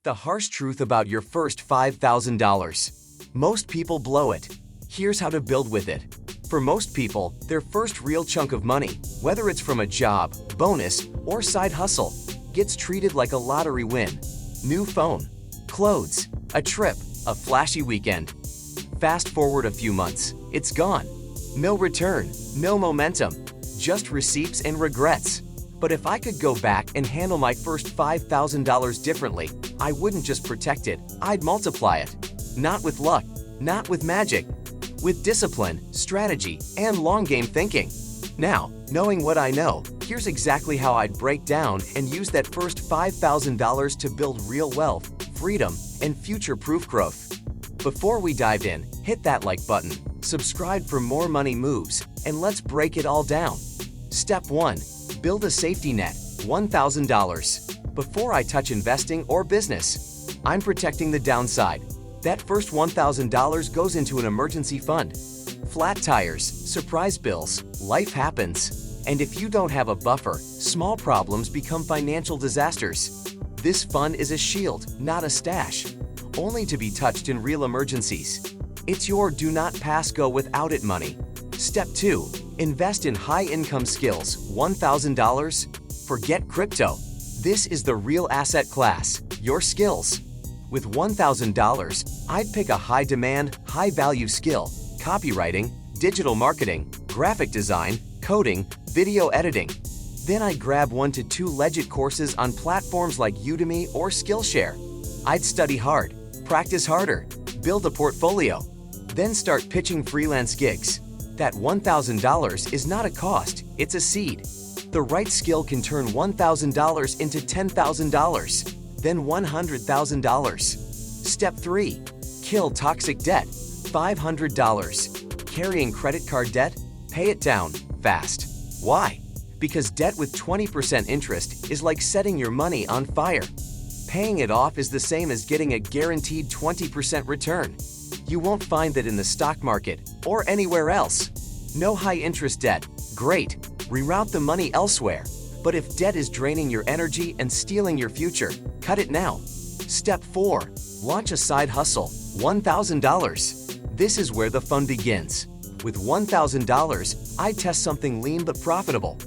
The harsh truth about your first $5,000. Most people blow it. Here's how to build with it. For most people, their first real chunk of money, whether it's from a job, bonus, or side hustle, gets treated like a lottery win. New phone, clothes, a trip, a flashy weekend. Fast forward a few months, it's gone. No return, no momentum, just receipts and regrets. But if I could go back and handle my first $5,000 differently, I wouldn't just protect it, I'd multiply it. Not with luck, not with magic, with discipline, strategy, and long game thinking. Now, knowing what I know, here's exactly how I'd break down and use that first $5,000 to build real wealth, freedom, and future-proof growth. Before we dive in, hit that like button, subscribe for more money moves, and let's break it all down. Step 1. Build a safety net, $1,000. Before I touch investing or business, I'm protecting the downside. That first $1,000 goes into an emergency fund. Flat tires, surprise bills, life happens. And if you don't have a buffer, small problems become financial disasters. This fund is a shield, not a stash, only to be touched in real emergencies. It's your do not pass go without it money. Step 2. Invest in high-income skills, $1,000. Forget crypto. This is the real asset class, your skills. With $1,000, I'd pick a high-demand, high-value skill, copywriting, digital marketing, graphic design, coding, video editing. Then I'd grab 1 to 2 legit courses on platforms like Udemy or Skillshare. I'd study hard, practice harder, build a portfolio, then start pitching freelance gigs. That $1,000 is not a cost, it's a seed. The right skill can turn $1,000 into $10,000, then $100,000. Step 3. Kill toxic debt, $500. Carrying credit card debt? Pay it down, fast. Why? Because debt with 20% interest is like setting your money on fire. Paying it off is the same as getting a guaranteed 20% return. You won't find that in the stock market or anywhere else. No high-interest debt, great, reroute the money elsewhere. But if debt is draining your energy and stealing your future, cut it now. Step 4. Launch a side hustle, $1,000. This is where the fun begins. With $1,000, I test something lean but profitable.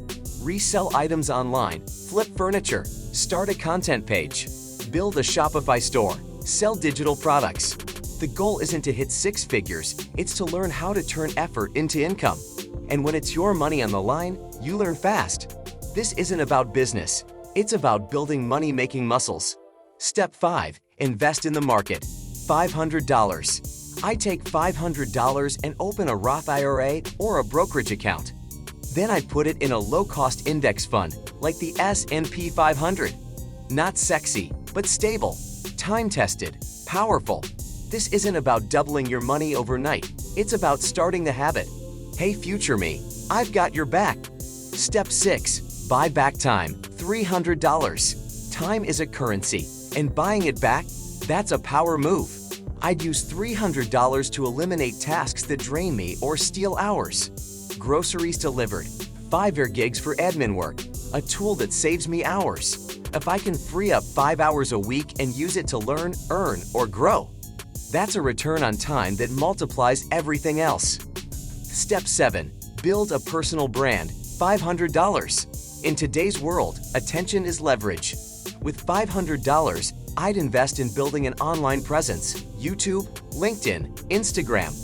Resell items online, flip furniture, start a content page, build a Shopify store, sell digital products. The goal isn't to hit 6 figures, it's to learn how to turn effort into income. And when it's your money on the line, you learn fast. This isn't about business, it's about building money-making muscles. Step 5. Invest in the market, $500. I take $500 and open a Roth IRA or a brokerage account. Then I put it in a low-cost index fund, like the S&P 500. Not sexy, but stable, time-tested, powerful. This isn't about doubling your money overnight. It's about starting the habit. Hey, future me, I've got your back. Step 6. Buy back time, $300. Time is a currency, and buying it back, that's a power move. I'd use $300 to eliminate tasks that drain me or steal hours. Groceries delivered, Fiverr gigs for admin work, a tool that saves me hours. If I can free up 5 hours a week and use it to learn, earn, or grow, that's a return on time that multiplies everything else. Step 7. Build a personal brand, $500. In today's world, attention is leverage. With $500, I'd invest in building an online presence, YouTube, LinkedIn, Instagram.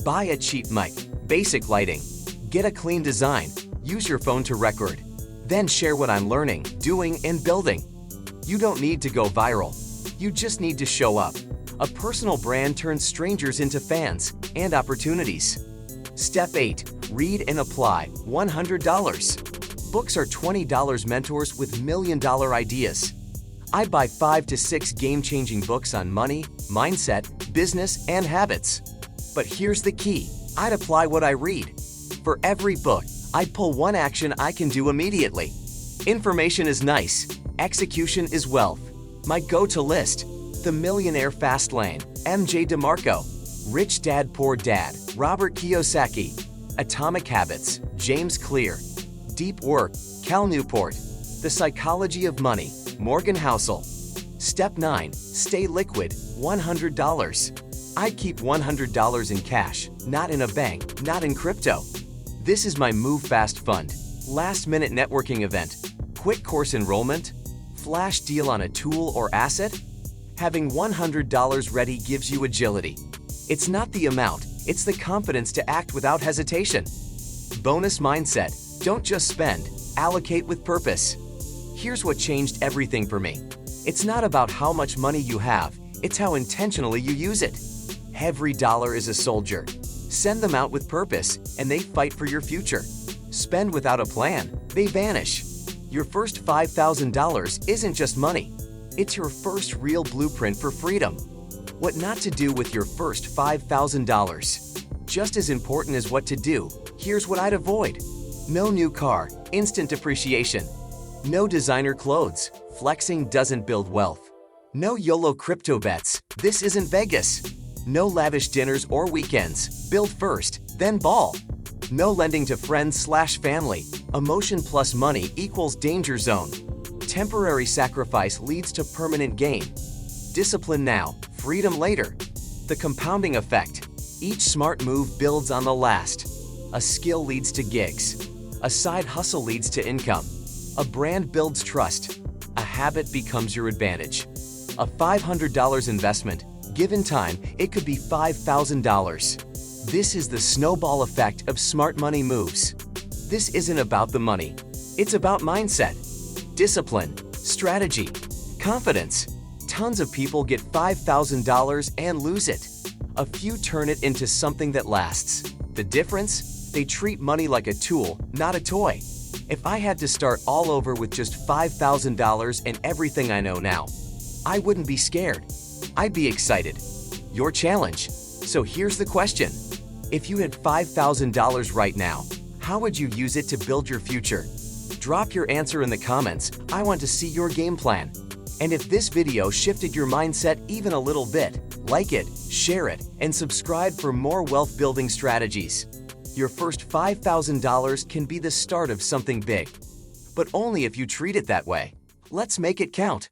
Buy a cheap mic, basic lighting. Get a clean design, use your phone to record. Then share what I'm learning, doing, and building. You don't need to go viral. You just need to show up. A personal brand turns strangers into fans and opportunities. Step 8. Read and apply, $100. Books are $20 mentors with million-dollar ideas. I buy 5 to 6 game-changing books on money, mindset, business, and habits. But here's the key. I'd apply what I read. For every book, I'd pull one action I can do immediately. Information is nice. Execution is wealth. My go-to list: The Millionaire Fast Lane, M.J. DeMarco; Rich Dad Poor Dad, Robert Kiyosaki; Atomic Habits, James Clear; Deep Work, Cal Newport; The Psychology of Money, Morgan Housel; Step 9. Stay liquid, $100. I'd keep $100 in cash, not in a bank, not in crypto. This is my Move Fast Fund. Last-minute networking event, quick course enrollment, flash deal on a tool or asset. Having $100 ready gives you agility. It's not the amount, it's the confidence to act without hesitation. Bonus mindset. Don't just spend, allocate with purpose. Here's what changed everything for me. It's not about how much money you have, it's how intentionally you use it. Every dollar is a soldier. Send them out with purpose, and they fight for your future. Spend without a plan, they vanish. Your first $5,000 isn't just money. It's your first real blueprint for freedom. What not to do with your first $5,000. Just as important as what to do, here's what I'd avoid. No new car, instant depreciation. No designer clothes, flexing doesn't build wealth. No YOLO crypto bets, this isn't Vegas. No lavish dinners or weekends, build first, then ball. No lending to friends/family, emotion plus money equals danger zone. Temporary sacrifice leads to permanent gain. Discipline now, freedom later. The compounding effect. Each smart move builds on the last. A skill leads to gigs. A side hustle leads to income. A brand builds trust. A habit becomes your advantage. A $500 investment, given time, it could be $5,000. This is the snowball effect of smart money moves. This isn't about the money. It's about mindset, discipline, strategy, confidence. Tons of people get $5,000 and lose it. A few turn it into something that lasts. The difference? They treat money like a tool, not a toy. If I had to start all over with just $5,000 and everything I know now, I wouldn't be scared. I'd be excited. Your challenge. So here's the question. If you had $5,000 right now, how would you use it to build your future? Drop your answer in the comments. I want to see your game plan. And if this video shifted your mindset even a little bit, like it, share it, and subscribe for more wealth-building strategies. Your first $5,000 can be the start of something big, but only if you treat it that way. Let's make it count.